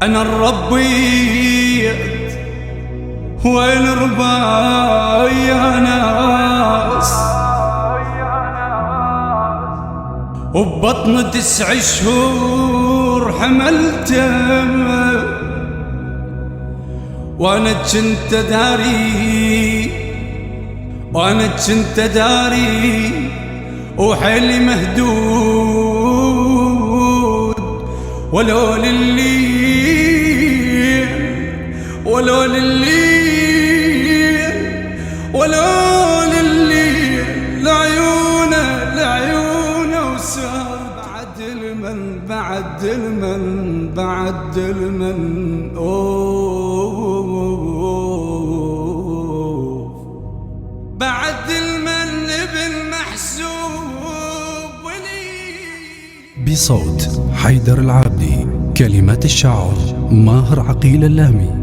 أنا الربيت وين رباي يا ناس، وببطن 9 شهور حملته وانا كنت داري وحيلي مهدود، ولو للليل لعيونه وسهر بعد المن بعد المن بالمحسوب بصوت حيدر العابدي، كلمات الشاعر ماهر عقيل اللامي.